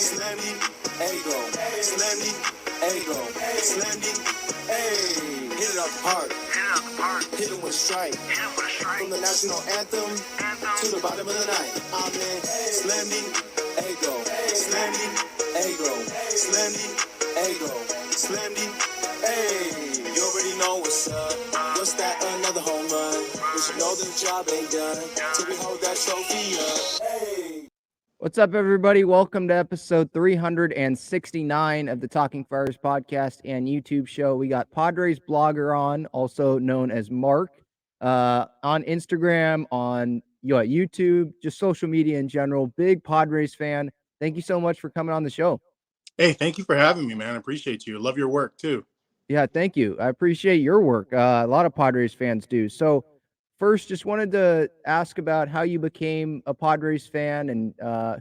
Slammy, ego, slammy, ego, slammy, hey. Hit it up hard, hit it with a strike. From the national anthem to the bottom of the night. Amen. Slammy, ego, slammy, ego, slammy, ego, slammy, hey. You already know what's up. What's that? Another home run. We should know the job ain't done till we hold that trophy up. Hey. What's up, everybody? Welcome to episode 369 of the Talking Friars podcast and YouTube show. We got Padres blogger on, also known as Mark, on Instagram, on YouTube, just social media in general. Big Padres fan. Thank you so much for coming on the show. Hey, thank you for having me, man. I appreciate you. Love your work, too. Yeah, thank you. I appreciate your work. A lot of Padres fans do. So, first, just wanted to ask about how you became a Padres fan and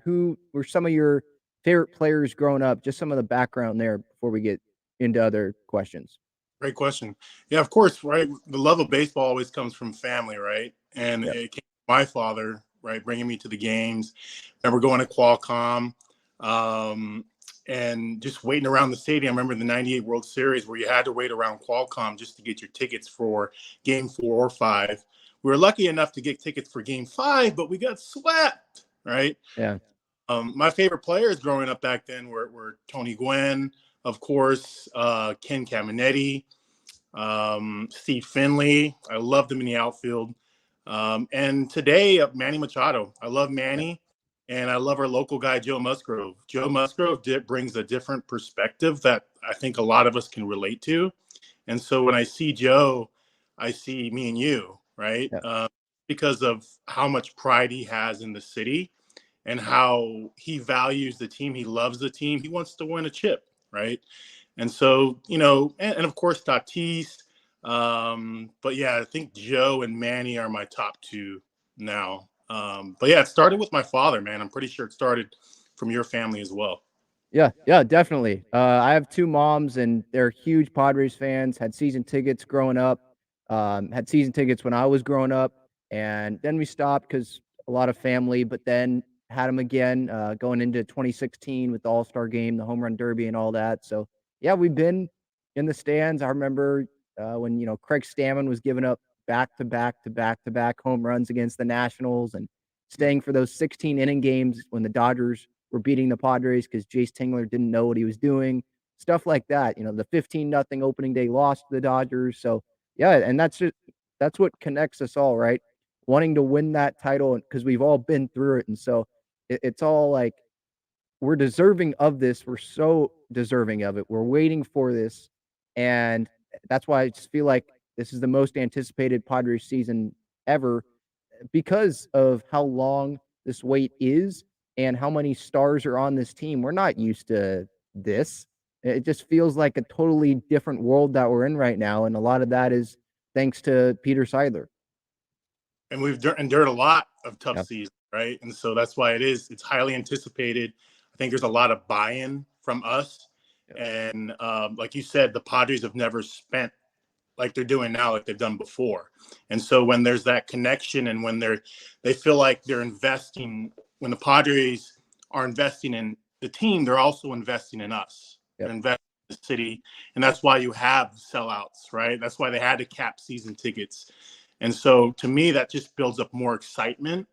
who were some of your favorite players growing up, just some of the background there before we get into other questions. Great question. Yeah, of course, right? The love of baseball always comes from family, right? And Yep. it came from my father, right, bringing me to the games. I remember going to Qualcomm and just waiting around the stadium. I remember the 98 World Series where you had to wait around Qualcomm just to get your tickets for Game 4 or 5. We were lucky enough to get tickets for Game 5, but we got swept, right? Yeah. My favorite players growing up back then were Tony Gwynn, of course, Ken Caminetti, Steve Finley. I loved him in the outfield. And today, Manny Machado. I love Manny, and I love our local guy, Joe Musgrove. Joe Musgrove brings a different perspective that I think a lot of us can relate to. And so when I see Joe, I see me and you, right? Yeah. Because of how much pride he has in the city and how he values the team. He loves the team. He wants to win a chip, right? And so, and of course, Tatis. But yeah, I think Joe and Manny are my top two now. But yeah, it started with my father, man. I'm pretty sure it started from your family as well. Yeah, definitely. I have two moms, and they're huge Padres fans. Had season tickets growing up. Had season tickets when I was growing up, and then we stopped because a lot of family. But then had them again going into 2016 with the All-Star Game, the Home Run Derby, and all that. So yeah, we've been in the stands. I remember when Craig Stammen was giving up back-to-back home runs against the Nationals, and staying for those 16-inning games when the Dodgers were beating the Padres because Jace Tingler didn't know what he was doing, stuff like that. The 15-0 opening day loss to the Dodgers. So yeah, and that's what connects us all, right? Wanting to win that title because we've all been through it, and so it's all like we're deserving of this. We're so deserving of it. We're waiting for this, and that's why I just feel like this is the most anticipated Padres season ever because of how long this wait is and how many stars are on this team. We're not used to this. It just feels like a totally different world that we're in right now, and a lot of that is thanks to Peter Seidler. And we've endured a lot of tough seasons, right? And so that's why it's highly anticipated. I think there's a lot of buy-in from us. And like you said, the Padres have never spent like they're doing now, like they've done before. And so when there's that connection and when they feel like they're investing, when the Padres are investing in the team, they're also investing in us. They're investing in the city. And that's why you have sellouts, right? That's why they had to cap season tickets. And so to me, that just builds up more excitement.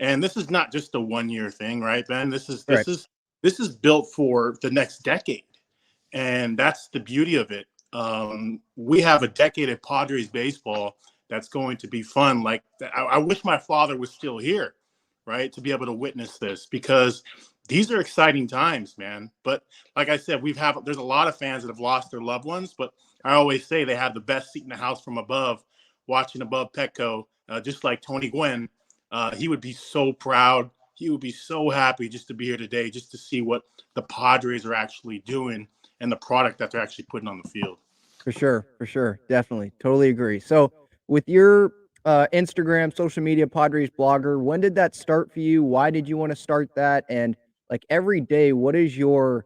And this is not just a 1-year thing, right, Ben? This is built for the next decade. And that's the beauty of it. We have a decade of Padres baseball that's going to be fun. Like I wish my father was still here, right, to be able to witness this, because these are exciting times, man. But like I said, there's a lot of fans that have lost their loved ones, but I always say they have the best seat in the house from above, watching above Petco, just like Tony Gwynn. He would be so proud. He would be so happy just to be here today, just to see what the Padres are actually doing and the product that they're actually putting on the field. For sure. Definitely. Totally agree. So with your Instagram, social media, Padres blogger, when did that start for you? Why did you want to start that? And like every day, what is your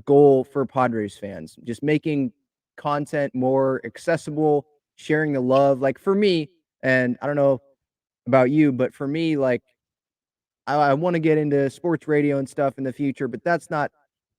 goal for Padres fans? Just making content more accessible, sharing the love. Like for me, and I don't know about you, but for me, like I want to get into sports radio and stuff in the future, but that's not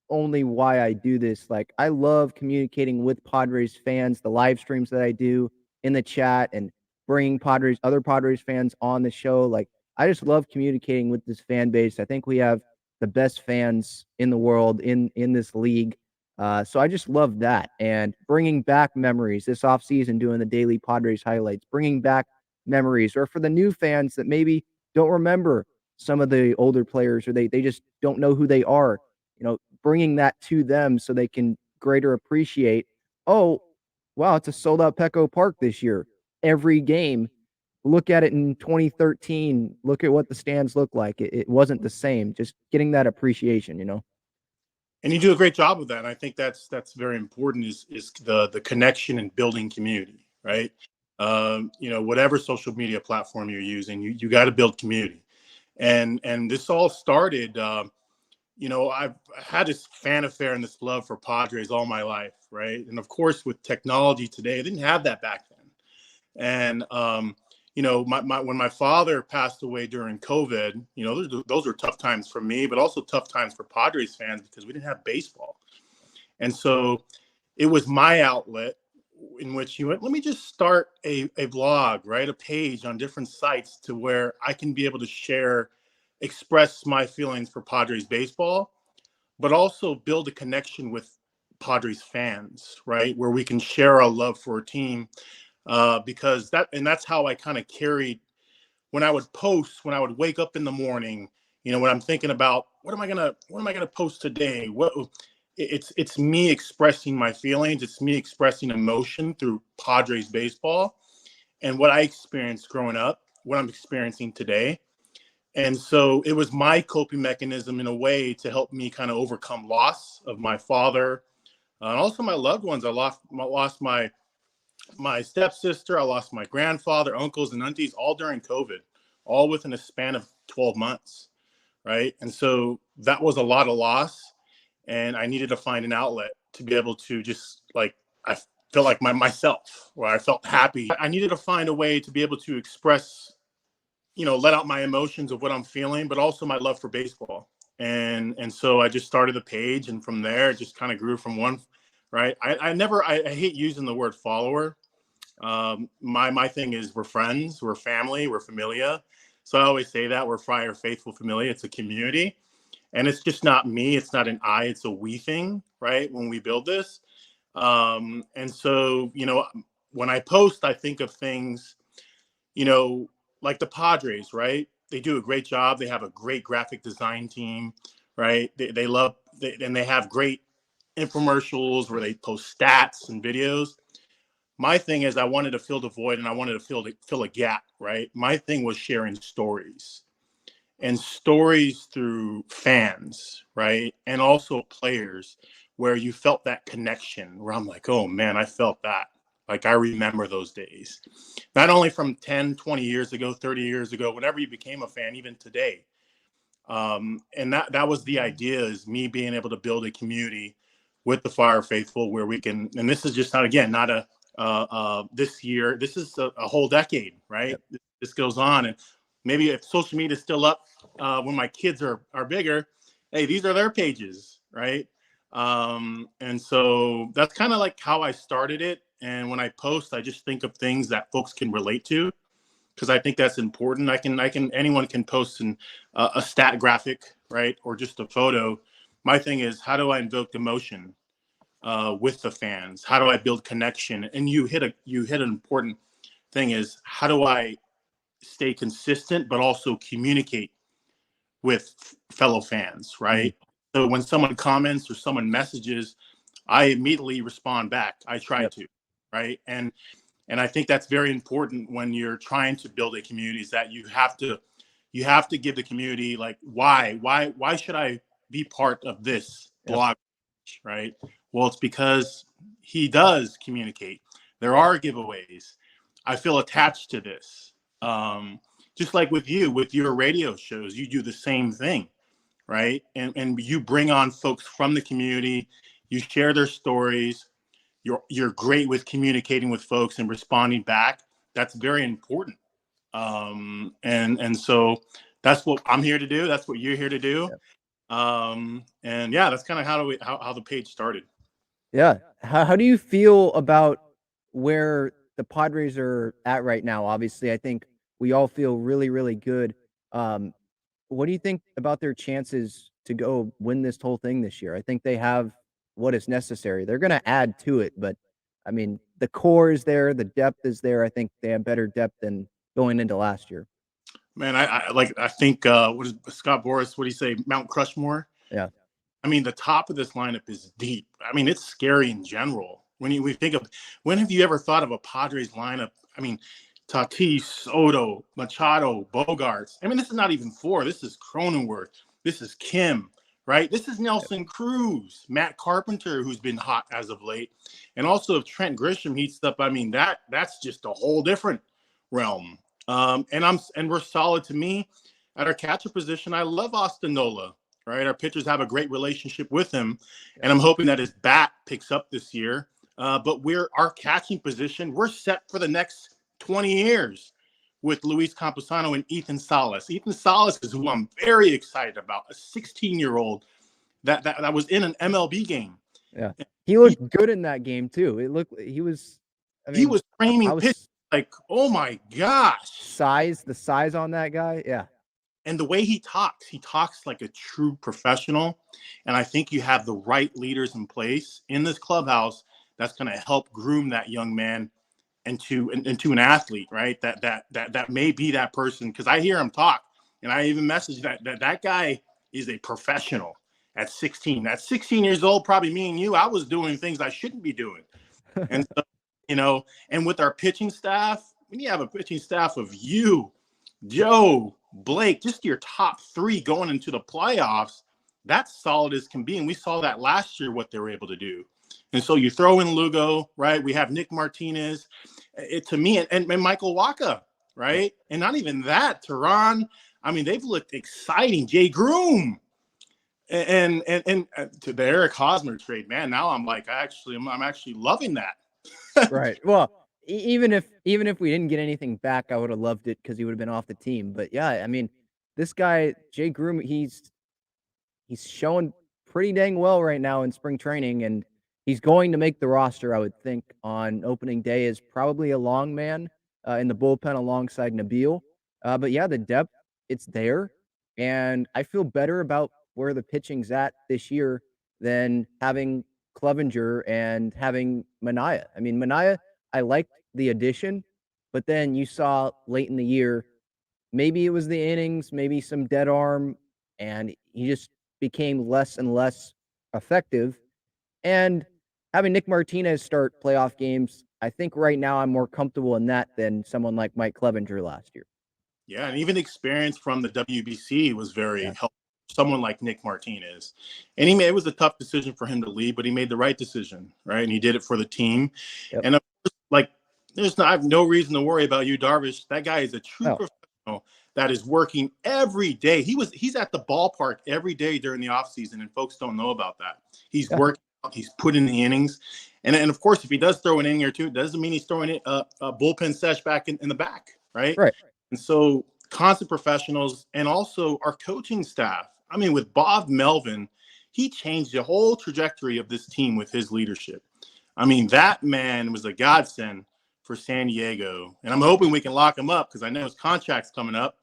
only why I do this. Like, I love communicating with Padres fans, the live streams that I do in the chat and bringing other Padres fans on the show. Like, I just love communicating with this fan base. I think we have the best fans in the world in this league. So I just love that, and bringing back memories this offseason, doing the daily Padres highlights, bringing back memories, or for the new fans that maybe don't remember some of the older players, or they just don't know who they are, bringing that to them so they can greater appreciate, oh, wow, it's a sold out Petco Park this year. Every game, look at it in 2013, look at what the stands look like. It wasn't the same. Just getting that appreciation. And you do a great job of that. And I think that's very important is the connection and building community, right? Whatever social media platform you're using, you got to build community. And this all started, I've had this fan affair and this love for Padres all my life, right? And of course, with technology today, I didn't have that back then. And when my father passed away during COVID, those were tough times for me, but also tough times for Padres fans because we didn't have baseball. And so it was my outlet in which you went, let me just start a blog, right? A page on different sites to where I can be able to express my feelings for Padres baseball, but also build a connection with Padres fans, right? Where we can share our love for a team. Because that's how I kind of carried when I would wake up in the morning, when I'm thinking about what am I gonna post today? It's me expressing my feelings. It's me expressing emotion through Padres baseball and what I experienced growing up, what I'm experiencing today. And so it was my coping mechanism in a way to help me kind of overcome loss of my father, and also my loved ones. I lost my stepsister. I lost my grandfather, uncles, and aunties all during COVID, all within a span of 12 months, right? And so that was a lot of loss, and I needed to find an outlet to be able to just I felt like myself, where I felt happy. I needed to find a way to be able to express, let out my emotions of what I'm feeling, but also my love for baseball. And so I just started the page, and from there it just kind of grew from one, right? I hate using the word follower. My thing is we're friends, we're family, we're familia. So I always say that we're Friar Faithful Familia. It's a community, and it's just not me. It's not an I, it's a we thing, right? When we build this. And so, when I post, I think of things, like the Padres, right? They do a great job. They have a great graphic design team, right? And they have great infomercials where they post stats and videos. My thing is I wanted to fill the void, and I wanted to fill a gap, right? My thing was sharing stories, and stories through fans, right? And also players, where you felt that connection, where I'm like, oh man, I felt that. Like, I remember those days, not only from 10, 20 years ago, 30 years ago, whenever you became a fan, even today. And that was the idea, is me being able to build a community with the Fire Faithful where we can, and this is just not this year, this is a whole decade, right? Yep. This goes on. And maybe if social media is still up when my kids are bigger, hey, these are their pages, right? And so that's kind of like how I started it. And when I post, I just think of things that folks can relate to, because I think that's important. Anyone can post a stat graphic, right? Or just a photo. My thing is, how do I invoke emotion with the fans? How do I build connection? And you hit an important thing, is how do I stay consistent, but also communicate with fellow fans, right? Mm-hmm. So when someone comments or someone messages, I immediately respond back. I try to, right? And I think that's very important when you're trying to build a community, is that you have to give the community, like, why should I be part of this blog, right? Well, it's because he does communicate. There are giveaways. I feel attached to this. Just like with your radio shows, you do the same thing, right? And you bring on folks from the community. You share their stories. You're great with communicating with folks and responding back. That's very important. And so that's what I'm here to do. That's what you're here to do. Yep. And yeah, that's kind of how the page started. Yeah. How do you feel about where the Padres are at right now? Obviously, I think we all feel really, really good. Um, what do you think about their chances to go win this whole thing this year? I think they have what is necessary. They're going to add to it, but I mean, the core is there, the depth is there. I think they have better depth than going into last year. Man, I think what is Scott Boras? What do you say? Mount Crushmore. Yeah. I mean, the top of this lineup is deep. I mean, it's scary in general. We think of, when have you ever thought of a Padres lineup? I mean, Tatis, Soto, Machado, Bogarts. I mean, this is not even four. This is Cronenworth. This is Kim, right? This is Nelson Cruz, Matt Carpenter, who's been hot as of late. And also if Trent Grisham heats up, I mean, that's just a whole different realm. And we're solid to me. At our catcher position, I love Austin Nola. Right, our pitchers have a great relationship with him, and I'm hoping that his bat picks up this year. But our catching position, we're set for the next 20 years with Luis Camposano and Ethan Salas. Ethan Salas is who I'm very excited about, a 16-year-old that was in an MLB game. Yeah, he looked good in that game too. He was framing pitch like, oh my gosh, the size on that guy, yeah. And the way he talks like a true professional. And I think you have the right leaders in place in this clubhouse that's going to help groom that young man into an athlete, right? That may be that person. Because I hear him talk, and I even message that guy is a professional at 16. At 16 years old, probably me and you, I was doing things I shouldn't be doing. And so, and with our pitching staff, when you have a pitching staff of you, Joe, Blake, just your top three going into the playoffs, that's solid as can be. And we saw that last year, what they were able to do. And so you throw in Lugo, right? We have Nick Martinez, to me, and Michael Wacha, right? And not even that, Tehran. I mean, they've looked exciting. Jay Groom and to the Eric Hosmer trade, man. Now I'm actually loving that. Right. Well, even if we didn't get anything back, I would have loved it because he would have been off the team. But yeah, I mean, this guy Jay Groom, he's showing pretty dang well right now in spring training, and he's going to make the roster. I would think on opening day is probably a long man in the bullpen alongside Nabil. But yeah, the depth, it's there, and I feel better about where the pitching's at this year than having Clevenger and having Manaea. I mean, Manaea, I liked the addition, but then you saw late in the year, maybe it was the innings, maybe some dead arm, and he just became less and less effective. And having Nick Martinez start playoff games, I think right now I'm more comfortable in that than someone like Mike Clevenger last year. Yeah, and even experience from the WBC was very helpful. Someone like Nick Martinez. And it was a tough decision for him to leave, but he made the right decision, right? And he did it for the team. Yep. And of course, like, I have no reason to worry about you, Darvish. That guy is a true professional that is working every day. He's at the ballpark every day during the offseason, and folks don't know about that. He's working, he's put in the innings. And of course, if he does throw an inning or two, it doesn't mean he's throwing a bullpen sesh back in the back, right? Right. And so constant professionals, and also our coaching staff. I mean, with Bob Melvin, he changed the whole trajectory of this team with his leadership. I mean, that man was a godsend for San Diego. And I'm hoping we can lock him up because I know his contract's coming up.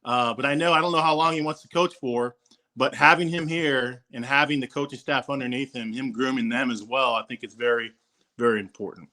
But I don't know how long he wants to coach for. But having him here and having the coaching staff underneath him grooming them as well, I think it's very, very important.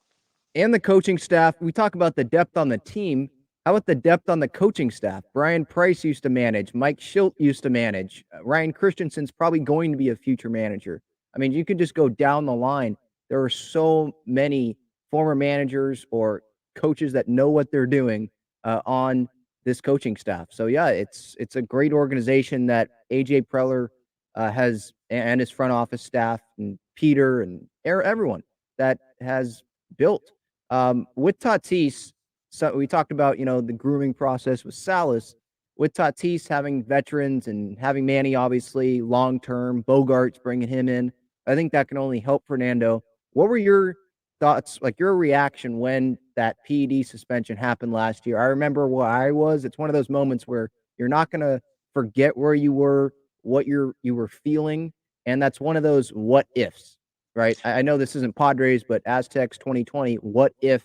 And the coaching staff, we talk about the depth on the team. How about the depth on the coaching staff? Brian Price used to manage. Mike Schilt used to manage. Ryan Christensen's probably going to be a future manager. I mean, you could just go down the line. There are so many former managers or coaches that know what they're doing on this coaching staff. So, yeah, it's a great organization that A.J. Preller has, and his front office staff, and Peter and everyone that has built. With Tatis, so we talked about, the grooming process with Salas. With Tatis having veterans and having Manny, obviously, long-term, Bogarts bringing him in, I think that can only help Fernando. What were your thoughts, like your reaction when that PED suspension happened last year? I remember where I was. It's one of those moments where you're not going to forget where you were, what you were feeling, and that's one of those what ifs, right? I know this isn't Padres, but Aztecs 2020. What if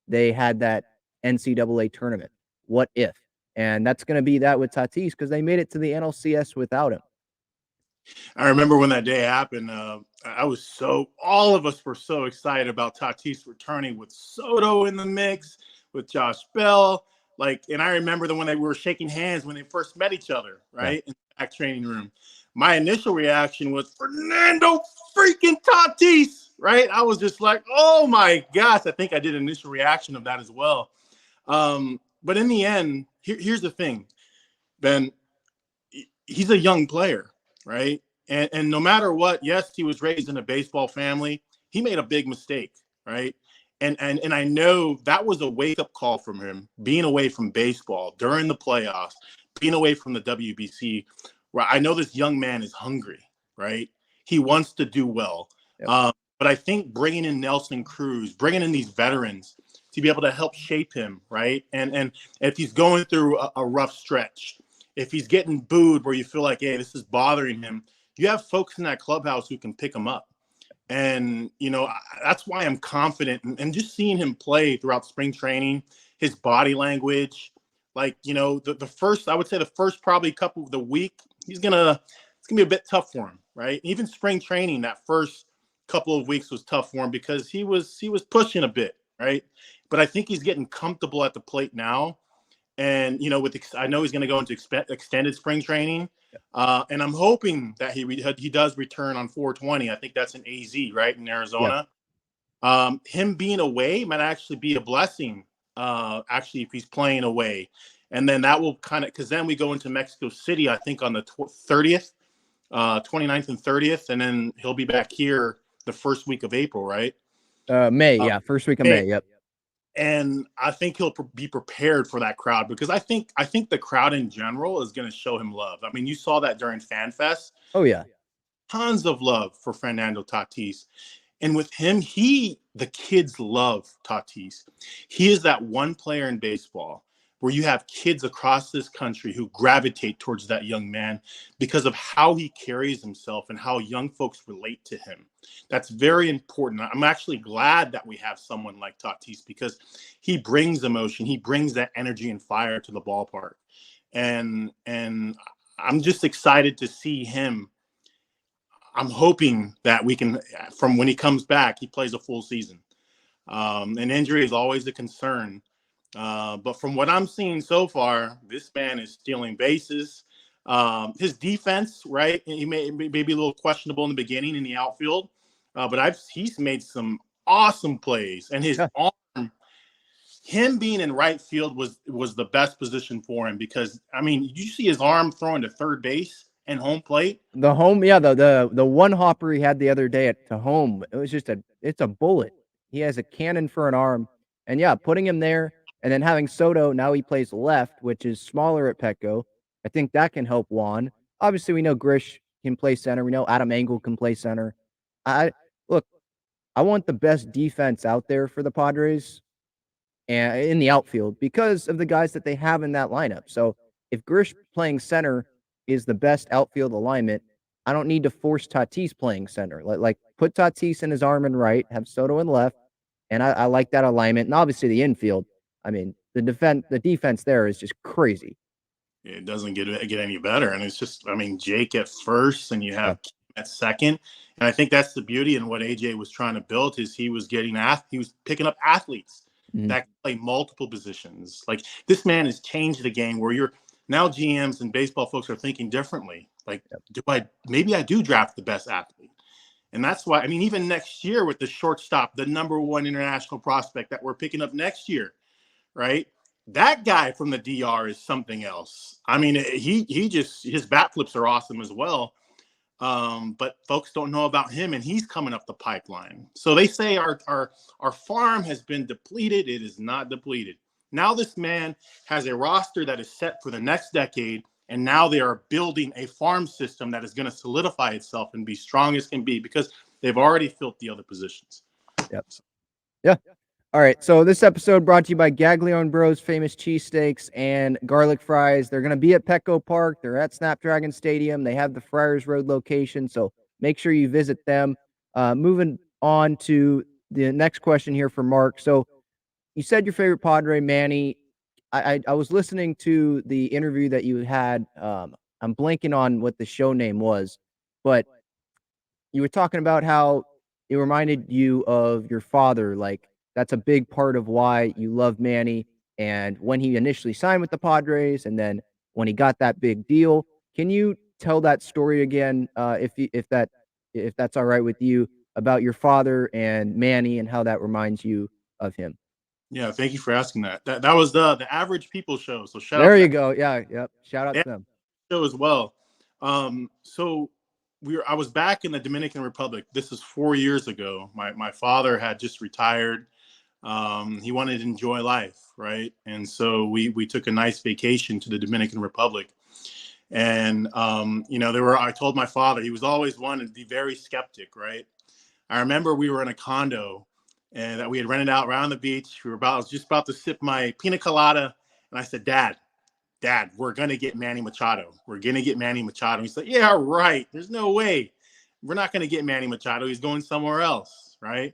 they had that NCAA tournament? What if? And that's going to be that with Tatis because they made it to the NLCS without him. I remember when that day happened. All of us were so excited about Tatis returning with Soto in the mix, with Josh Bell. And I remember when they were shaking hands when they first met each other, right? In the back training room. My initial reaction was Fernando freaking Tatis, right? I was just like, oh my gosh. I think I did an initial reaction of that as well. But in the end, here's the thing, Ben. He's a young player, right? And no matter what, yes, he was raised in a baseball family. He made a big mistake, right? And I know that was a wake-up call from him, being away from baseball during the playoffs, being away from the WBC. Where I know this young man is hungry, right? He wants to do well. Yep. But I think bringing in Nelson Cruz, bringing in these veterans to be able to help shape him, right? And if he's going through a rough stretch, if he's getting booed where you feel like, hey, this is bothering him, you have folks in that clubhouse who can pick him up. And, that's why I'm confident. And just seeing him play throughout spring training, his body language, the first probably couple of the week, it's going to be a bit tough for him, right? Even spring training, that first couple of weeks was tough for him because he was pushing a bit, right? But I think he's getting comfortable at the plate now. And, I know he's going to go into extended spring training. And I'm hoping that he does return on 4/20. I think that's in AZ, right, in Arizona. Yeah. Him being away might actually be a blessing, if he's playing away. And then that will because then we go into Mexico City, I think, on the 30th, 29th and 30th. And then he'll be back here the first week of April, right? May, first week of May, yep. And I think he'll be prepared for that crowd because I think the crowd in general is going to show him love. I mean, you saw that during FanFest. Oh, yeah. Tons of love for Fernando Tatis. And with him, the kids love Tatis. He is that one player in baseball where you have kids across this country who gravitate towards that young man because of how he carries himself and how young folks relate to him. That's very important. I'm actually glad that we have someone like Tatis because he brings emotion. He brings that energy and fire to the ballpark. And I'm just excited to see him. I'm hoping that we can, from when he comes back, he plays a full season. An injury is always a concern. But from what I'm seeing so far, this man is stealing bases. His defense, right? He may be a little questionable in the beginning in the outfield, but he's made some awesome plays. And his arm, him being in right field was the best position for him because, I mean, you see his arm throwing to third base and home plate. The home, yeah, the one hopper he had the other day to home, it was just it's a bullet. He has a cannon for an arm. And yeah, putting him there and then having Soto, now he plays left, which is smaller at Petco. I think that can help Juan. Obviously, we know Grish can play center. We know Adam Engel can play center. I want the best defense out there for the Padres and in the outfield because of the guys that they have in that lineup. So if Grish playing center is the best outfield alignment, I don't need to force Tatis playing center. Like put Tatis in his arm and right, have Soto in left, and I like that alignment. And obviously the infield. I mean, the defense there is just crazy. It doesn't get any better, and it's just, I mean, Jake at first, and you have Kim at second, and I think that's the beauty in what AJ was trying to build is he was picking up athletes that can play multiple positions. Like this man has changed the game where now GMs and baseball folks are thinking differently. Like, maybe I do draft the best athlete. And that's why, I mean, even next year with the shortstop, the number one international prospect that we're picking up next year, right? That guy from the DR is something else. I mean, his bat flips are awesome as well. But folks don't know about him, and he's coming up the pipeline. So they say our farm has been depleted. It is not depleted. Now this man has a roster that is set for the next decade, and now they are building a farm system that is going to solidify itself and be strong as can be because they've already filled the other positions. Yep. Yeah. All right, so this episode brought to you by Gaglione Bros Famous Cheesesteaks and Garlic Fries. They're going to be at Petco Park. They're at Snapdragon Stadium. They have the Friars Road location, so make sure you visit them. Moving on to the next question here for Mark. So you said your favorite Padre, Manny. I was listening to the interview that you had. I'm blanking on what the show name was, but you were talking about how it reminded you of your father. Like, that's a big part of why you love Manny. And when he initially signed with the Padres, and then when he got that big deal, can you tell that story again, if that's all right with you, about your father and Manny and how that reminds you of him? Yeah, thank you for asking that. That was the Average People show. So shout out There to you that go. Yeah, yep. Shout out to them. show as well. So I was back in the Dominican Republic. This is 4 years ago. My father had just retired. He wanted to enjoy life, right? And so we took a nice vacation to the Dominican Republic. And I told my father, he was always one to be very skeptic, right? I remember we were in a condo and that we had rented out around the beach. I was just about to sip my pina colada, and I said, Dad, we're gonna get Manny Machado. We're gonna get Manny Machado. He said, yeah, right. There's no way. We're not gonna get Manny Machado. He's going somewhere else, right?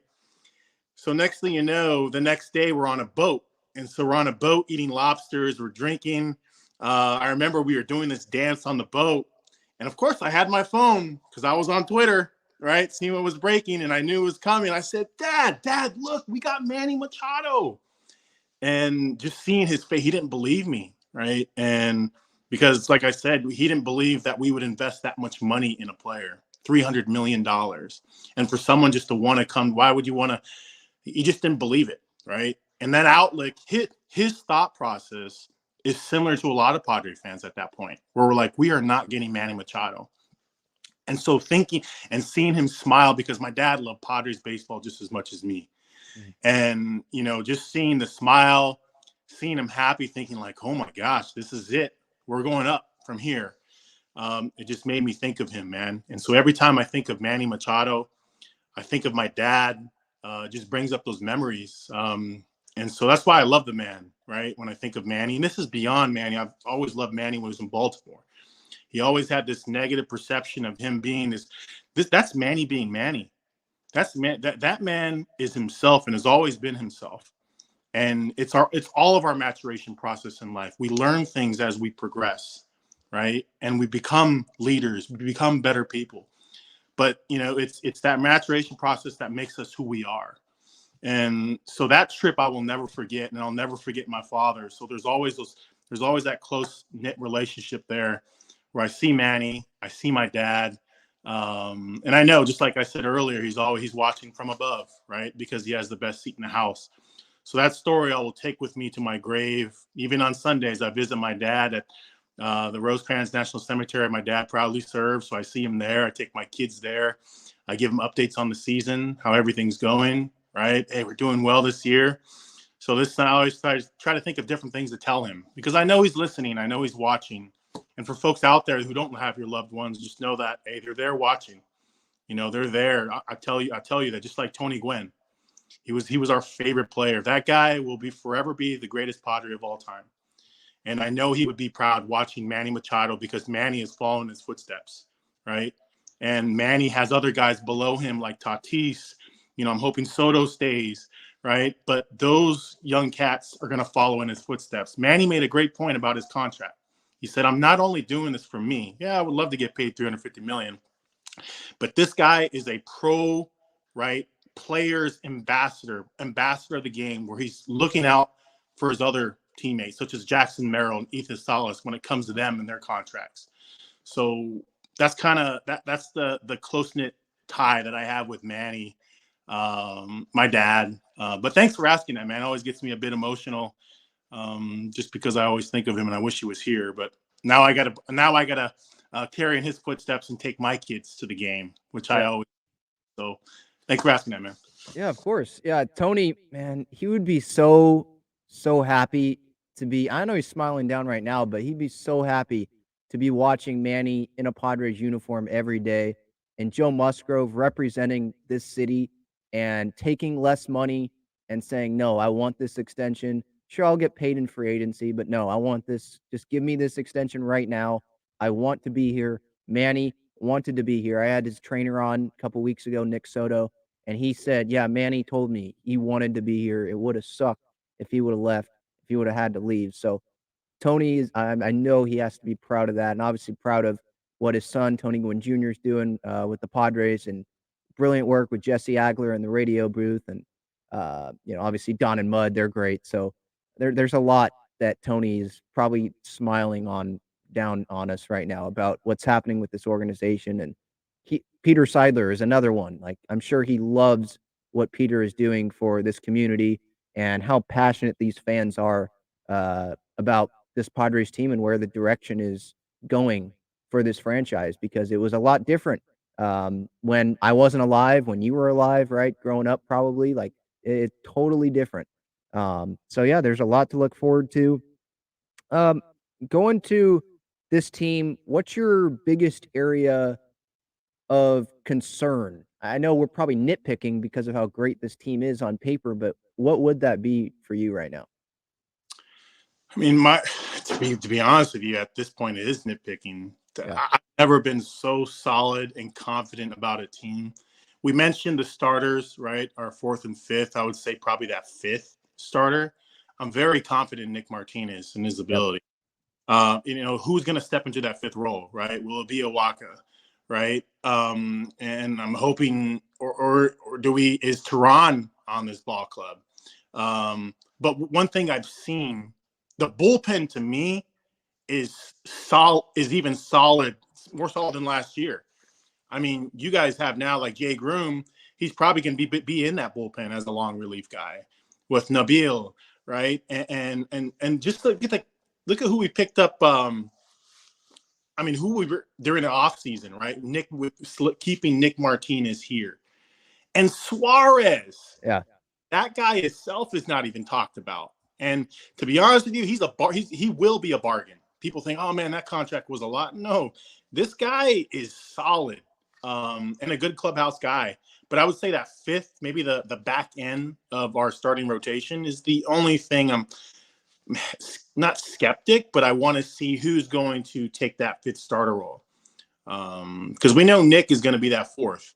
So next thing you know, the next day we're on a boat. And so we're on a boat eating lobsters, we're drinking. I remember we were doing this dance on the boat. And of course, I had my phone because I was on Twitter, right? Seeing what was breaking, and I knew it was coming. I said, Dad, look, we got Manny Machado. And just seeing his face, he didn't believe me, right? And because, like I said, he didn't believe that we would invest that much money in a player, $300 million. And for someone just to want to come, why would you want to? He just didn't believe it, right? And that Outlook, his thought process is similar to a lot of Padre fans at that point, where we're like, we are not getting Manny Machado. And so thinking and seeing him smile, because my dad loved Padres baseball just as much as me. And, just seeing the smile, seeing him happy, thinking like, oh my gosh, this is it. We're going up from here. It just made me think of him, man. And so every time I think of Manny Machado, I think of my dad. Just brings up those memories. And so that's why I love the man, right? When I think of Manny, and this is beyond Manny. I've always loved Manny when he was in Baltimore. He always had this negative perception of him being that's Manny being Manny. That man is himself and has always been himself. And it's all of our maturation process in life. We learn things as we progress, right? And we become leaders, we become better people. But it's that maturation process that makes us who we are. And so that trip I will never forget, and I'll never forget my father. So there's always that close knit relationship there, where I see Manny, I see my dad, and I know, just like I said earlier, he's watching from above, right? Because he has the best seat in the house. So that story I will take with me to my grave. Even on Sundays, I visit my dad at the Rosecrans National Cemetery. My dad proudly served, so I see him there. I take my kids there. I give them updates on the season, how everything's going, right? Hey, we're doing well this year. So this, I always try to think of different things to tell him, because I know he's listening. I know he's watching. And for folks out there who don't have your loved ones, just know that, hey, they're there watching. They're there. I tell you that, just like Tony Gwynn, he was our favorite player. That guy will forever be the greatest Padre of all time. And I know he would be proud watching Manny Machado, because Manny has followed in his footsteps, right? And Manny has other guys below him like Tatis. I'm hoping Soto stays, right? But those young cats are going to follow in his footsteps. Manny made a great point about his contract. He said, I'm not only doing this for me. Yeah, I would love to get paid $350 million. But this guy is a pro, right? Players ambassador of the game, where he's looking out for his other teammates, such as Jackson Merrill and Ethan Salas, when it comes to them and their contracts. So that's kind of that's the close-knit tie that I have with Manny, my dad. But thanks for asking that, man. It always gets me a bit emotional, just because I always think of him and I wish he was here. But now I gotta carry in his footsteps and take my kids to the game, which I always. So thanks for asking that, man. Yeah, of course. Yeah, Tony, man, he would be so happy to be. I know he's smiling down right now, but he'd be so happy to be watching Manny in a Padres uniform every day, and Joe Musgrove representing this city and taking less money and saying, no, I want this extension. Sure, I'll get paid in free agency, but no, I want this. Just give me this extension right now. I want to be here. Manny wanted to be here. I had his trainer on a couple weeks ago, Nick Soto, and he said, yeah, Manny told me he wanted to be here. It would have sucked if he would have left, if he would have had to leave. So Tony is, I know he has to be proud of that, and obviously proud of what his son, Tony Gwynn Jr., is doing with the Padres, and brilliant work with Jesse Agler in the radio booth. And, obviously Don and Mud, they're great. So there's a lot that Tony is probably smiling on down on us right now about what's happening with this organization. And Peter Seidler is another one. Like, I'm sure he loves what Peter is doing for this community and how passionate these fans are about this Padres team and where the direction is going for this franchise, because it was a lot different when I wasn't alive, when you were alive, right? Growing up, probably, like, it's totally different. So yeah, there's a lot to look forward to. Going to this team, what's your biggest area of concern? I know we're probably nitpicking because of how great this team is on paper, but what would that be for you right now? I mean, to be honest with you, at this point, it is nitpicking. Yeah. I've never been so solid and confident about a team. We mentioned the starters, right? Our fourth and fifth. I would say probably that fifth starter. I'm very confident in Nick Martinez and his ability. Yep. Who's going to step into that fifth role, right? Will it be a Waka, right? And I'm hoping, or is Tehran on this ball club? But one thing I've seen, the bullpen to me is even solid, more solid than last year. I mean, you guys have now, like, Jay Groom. He's probably going to be in that bullpen as a long relief guy with Nabil, right? And just look at who we picked up. Who we were during the offseason, right? Nick, with keeping Nick Martinez here, and Suarez. Yeah, that guy itself is not even talked about. And to be honest with you, he will be a bargain. People think, oh man, that contract was a lot. No, this guy is solid and a good clubhouse guy. But I would say that fifth, maybe the back end of our starting rotation, is the only thing I'm not skeptic, but I want to see who's going to take that fifth starter role. Because we know Nick is going to be that fourth.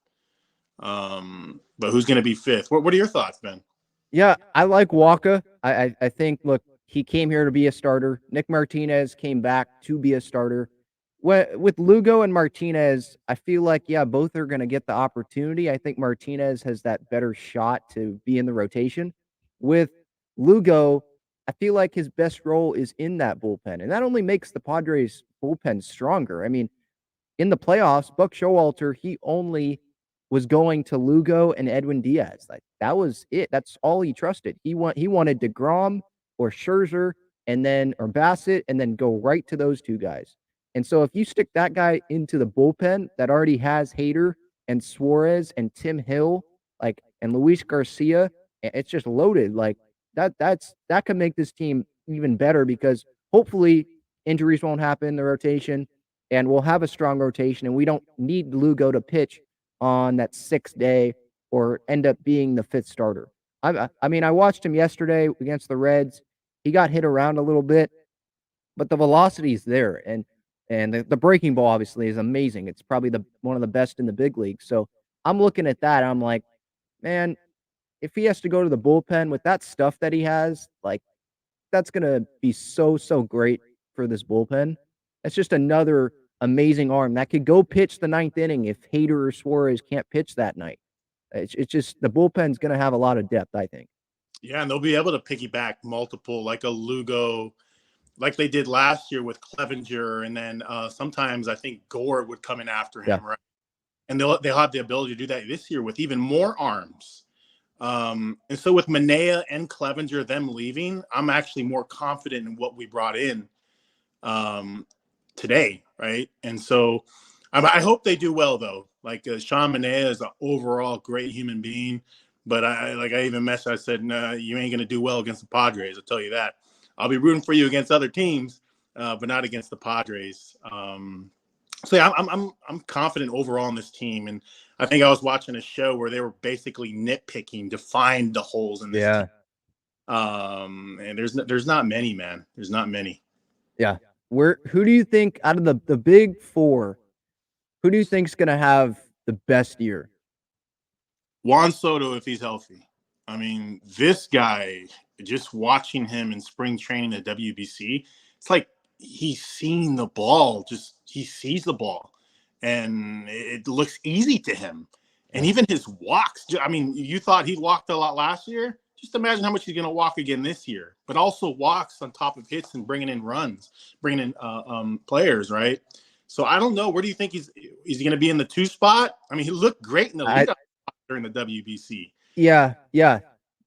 But who's going to be fifth? What are your thoughts, Ben? Yeah, I like Waka. I think, look, he came here to be a starter. Nick Martinez came back to be a starter. With Lugo and Martinez, I feel like, yeah, both are going to get the opportunity. I think Martinez has that better shot to be in the rotation. With Lugo, I feel like his best role is in that bullpen, and that only makes the Padres bullpen stronger. I mean, in the playoffs, Buck Showalter, he only was going to Lugo and Edwin Diaz. Like, that was it. That's all he trusted. He wanted DeGrom or Scherzer or Bassett, and then go right to those two guys. And so if you stick that guy into the bullpen that already has Hader and Suarez and Tim Hill, and Luis Garcia, it's just loaded. Like, that could make this team even better, because hopefully injuries won't happen in the rotation, and we'll have a strong rotation, and we don't need Lugo to pitch on that sixth day or end up being the fifth starter. I watched him yesterday against the Reds. He got hit around a little bit, but the velocity is there, and the breaking ball obviously is amazing. It's probably one of the best in the big league. So I'm looking at that. I'm like, man, if he has to go to the bullpen with that stuff that he has, like, that's gonna be so great for this bullpen. That's just another amazing arm that could go pitch the ninth inning if Hader or Suarez can't pitch that night. It's just, the bullpen's going to have a lot of depth, I think. Yeah, and they'll be able to piggyback multiple, like a Lugo, like they did last year with Clevenger, and then sometimes I think Gore would come in after him, right? And they'll have the ability to do that this year with even more arms. And so with Manea and Clevenger, them leaving, I'm actually more confident in what we brought in today, right? And so I hope they do well, though. Like, Sean Manea is an overall great human being, but I even messaged, I said, no, you ain't going to do well against the Padres, I'll tell you that. I'll be rooting for you against other teams, but not against the Padres. So yeah, I'm confident overall in this team, and I think I was watching a show where they were basically nitpicking to find the holes in this team. And there's not many, man. There's not many. Yeah. Who do you think out of the big four, who do you think's gonna have the best year? Juan Soto, if he's healthy. I mean, this guy, just watching him in spring training at WBC, it's like he's seeing the ball. He sees the ball, and it looks easy to him. And even his walks. I mean, you thought he walked a lot last year. Just imagine how much he's going to walk again this year. But also walks on top of hits and bringing in runs, bringing in players, right? So I don't know. Where do you think is he going to be in the 2 spot? I mean, he looked great in the league during the WBC. Yeah.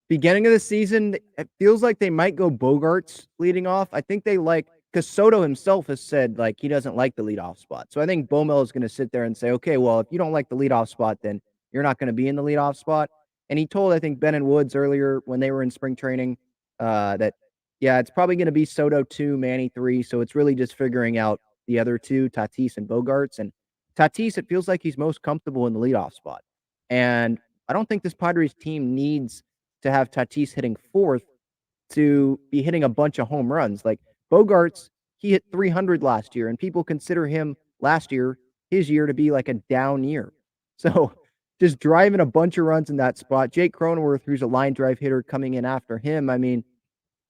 Beginning of the season, it feels like they might go Bogarts leading off. I think they because Soto himself has said like he doesn't like the leadoff spot. So I think Bomel is going to sit there and say, okay, well, if you don't like the leadoff spot, then you're not going to be in the leadoff spot. And he told, I think, Ben and Woods earlier when they were in spring training that, yeah, it's probably going to be Soto 2, Manny 3. So it's really just figuring out the other two, Tatis and Bogarts. And Tatis, it feels like he's most comfortable in the leadoff spot. And I don't think this Padres team needs to have Tatis hitting 4th to be hitting a bunch of home runs. Like Bogarts, he hit 300 last year, and people consider him last year, his year, to be like a down year. So just driving a bunch of runs in that spot. Jake Cronenworth, who's a line drive hitter, coming in after him. I mean,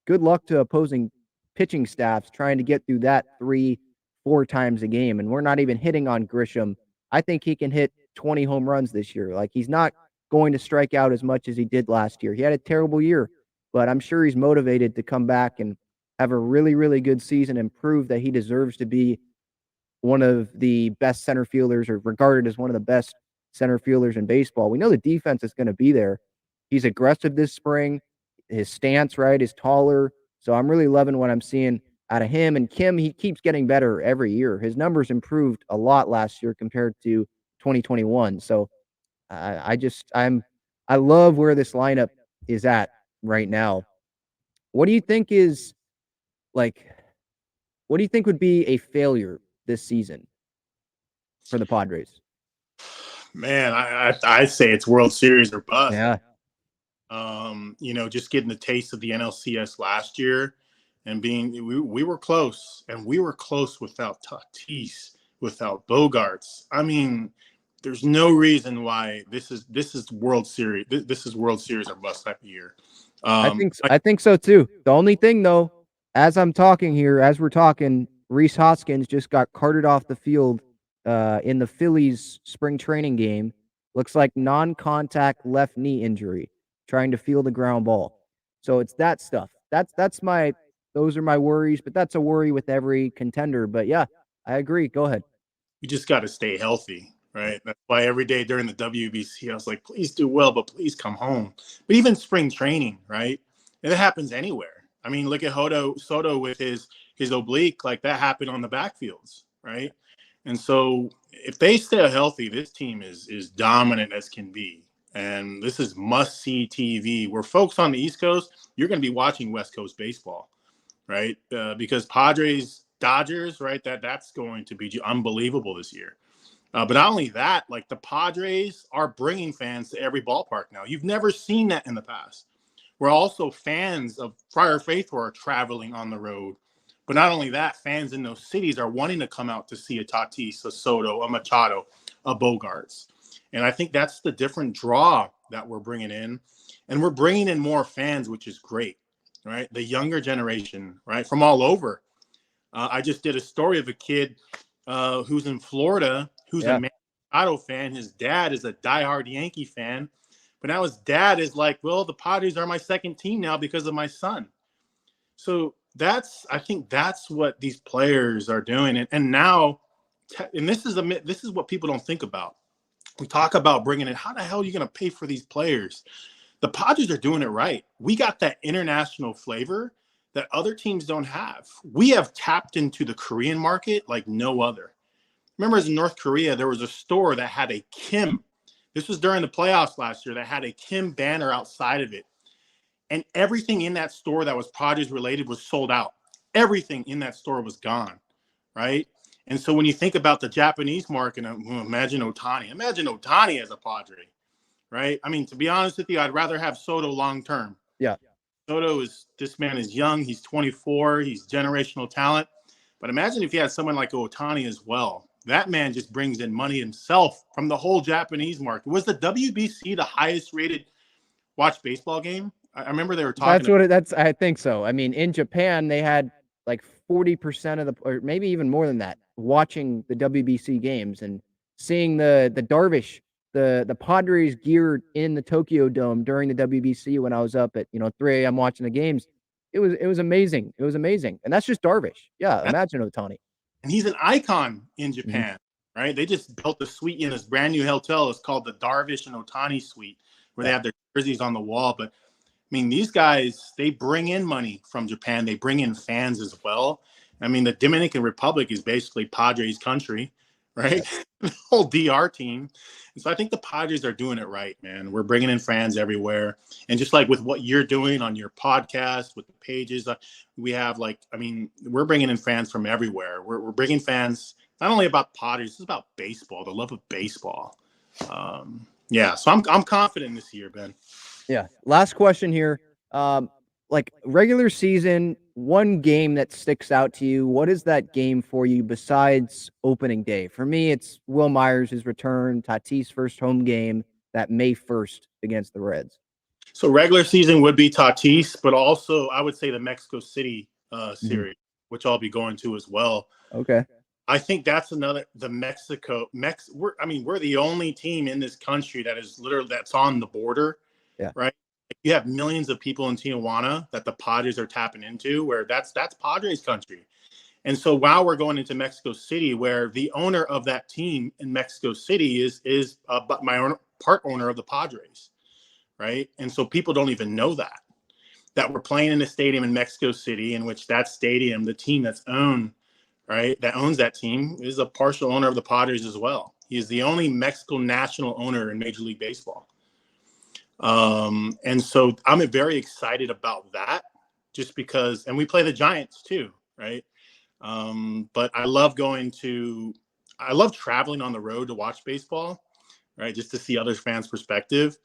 good luck to opposing pitching staffs trying to get through that 3-4 times a game. And we're not even hitting on Grisham. I think he can hit 20 home runs this year. Like, he's not going to strike out as much as he did last year. He had a terrible year, but I'm sure he's motivated to come back and have a really, really good season and prove that he deserves to be one of the best center fielders, or regarded as one of the best center fielders in baseball. We know the defense is going to be there. He's aggressive this spring. His stance, right, is taller. So I'm really loving what I'm seeing out of him. And Kim, he keeps getting better every year. His numbers improved a lot last year compared to 2021. So I love where this lineup is at right now. What do you think what do you think would be a failure this season for the Padres? Man, I say it's World Series or bust. Yeah. Just getting the taste of the NLCS last year and we were close, and we were close without Tatis, without Bogarts. I mean, there's no reason why this is World Series. This is World Series or bust type of year. I think so too. The only thing though, as we're talking, Rhys Hoskins just got carted off the field in the Phillies spring training game. Looks like non-contact left knee injury, trying to field a ground ball. So it's that stuff. Those are my worries, but that's a worry with every contender. But yeah, I agree. Go ahead. You just got to stay healthy, right? That's why every day during the WBC, I was like, please do well, but please come home. But even spring training, right? And it happens anywhere. I mean, look at Soto with his oblique, like that happened on the backfields, right? And so if they stay healthy, this team is dominant as can be. And this is must-see TV. Where folks on the East Coast, you're going to be watching West Coast baseball, right? Because Padres, Dodgers, right? That's going to be unbelievable this year. But not only that, like the Padres are bringing fans to every ballpark now. You've never seen that in the past. We're also fans of Friar Faithful are traveling on the road. But not only that, fans in those cities are wanting to come out to see a Tatis, a Soto, a Machado, a Bogarts. And I think that's the different draw that we're bringing in. And we're bringing in more fans, which is great, right? The younger generation, right, from all over. I just did a story of a kid who's in Florida, who's a Manny Machado fan. His dad is a diehard Yankee fan. But now his dad is like, well, the Padres are my second team now because of my son. So I think that's what these players are doing. And now, and this is what people don't think about. We talk about bringing in, how the hell are you going to pay for these players? The Padres are doing it right. We got that international flavor that other teams don't have. We have tapped into the Korean market like no other. Remember, in North Korea, there was a store that had a Kim. This was during the playoffs last year, that had a Kim banner outside of it. And everything in that store that was Padres related was sold out. Everything in that store was gone, right? And so when you think about the Japanese market, imagine Ohtani. Imagine Ohtani as a Padre, right? I mean, to be honest with you, I'd rather have Soto long term. Yeah. This man is young. He's 24. He's generational talent. But imagine if you had someone like Ohtani as well. That man just brings in money himself from the whole Japanese market. Was the WBC the highest rated watch baseball game? I remember they were talking. I think so. I mean, in Japan, they had like 40% of or maybe even more than that, watching the WBC games and seeing the Darvish, the Padres geared in the Tokyo Dome during the WBC when I was up at 3 a.m. watching the games. It was amazing. It was amazing, and that's just Darvish. Yeah, imagine Ohtani. And he's an icon in Japan, right? They just built a suite in this brand new hotel. It's called the Darvish and Ohtani Suite, where they have their jerseys on the wall. But I mean, these guys, they bring in money from Japan. They bring in fans as well. I mean, the Dominican Republic is basically Padres country, right? Yeah. The whole DR team. And so I think the Padres are doing it right, man. We're bringing in fans everywhere. And just like with what you're doing on your podcast, with the pages, we have we're bringing in fans from everywhere. We're bringing fans not only about Padres, it's about baseball, the love of baseball. So I'm confident this year, Ben. Yeah. Last question here. Like regular season, one game that sticks out to you. What is that game for you besides opening day? For me, it's Will Myers' return, Tatis' first home game, that May 1st against the Reds. So regular season would be Tatis, but also I would say the Mexico City series, which I'll be going to as well. Okay. I think that's we're the only team in this country that is that's on the border. Yeah. Right. You have millions of people in Tijuana that the Padres are tapping into, where that's Padres country. And so while we're going into Mexico City, where the owner of that team in Mexico City is part owner of the Padres. Right. And so people don't even know that we're playing in a stadium in Mexico City, in which that stadium, the team that owns that team, is a partial owner of the Padres as well. He is the only Mexico national owner in Major League Baseball. And so I'm very excited about that, just because, and we play the Giants too, right? But I love traveling on the road to watch baseball, right? Just to see other fans' perspective.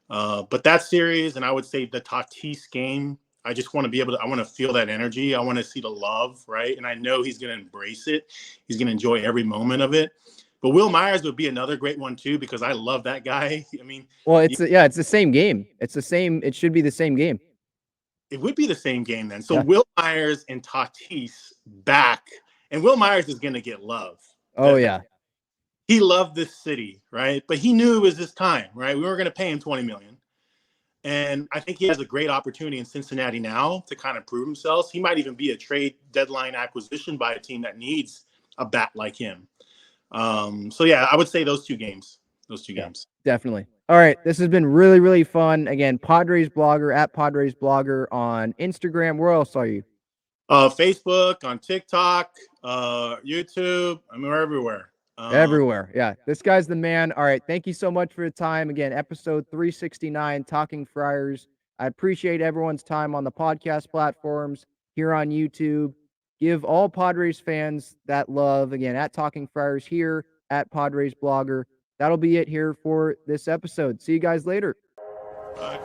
But that series, and I would say the Tatis game, I just want to I want to feel that energy. I want to see the love, right? And I know he's going to embrace it. He's going to enjoy every moment of it. But Will Myers would be another great one too, because I love that guy. I mean, well, it's the same game. It should be the same game. It would be the same game then. So Will Myers and Tatis back, and Will Myers is going to get love. Oh yeah. He loved this city, right? But he knew it was his time, right? We were going to pay him $20 million. And I think he has a great opportunity in Cincinnati now to kind of prove himself. He might even be a trade deadline acquisition by a team that needs a bat like him. I would say those two games. Definitely. All right. This has been really, really fun. Again, Padres Blogger at Padres Blogger on Instagram. Where else are you? Facebook, on TikTok, YouTube. I mean, we're everywhere. Everywhere. Yeah. This guy's the man. All right. Thank you so much for the time. Again, episode 369, Talking Friars. I appreciate everyone's time on the podcast platforms, here on YouTube. Give all Padres fans that love. Again, at Talking Friars, here at Padres Blogger. That'll be it here for this episode. See you guys later. Bye.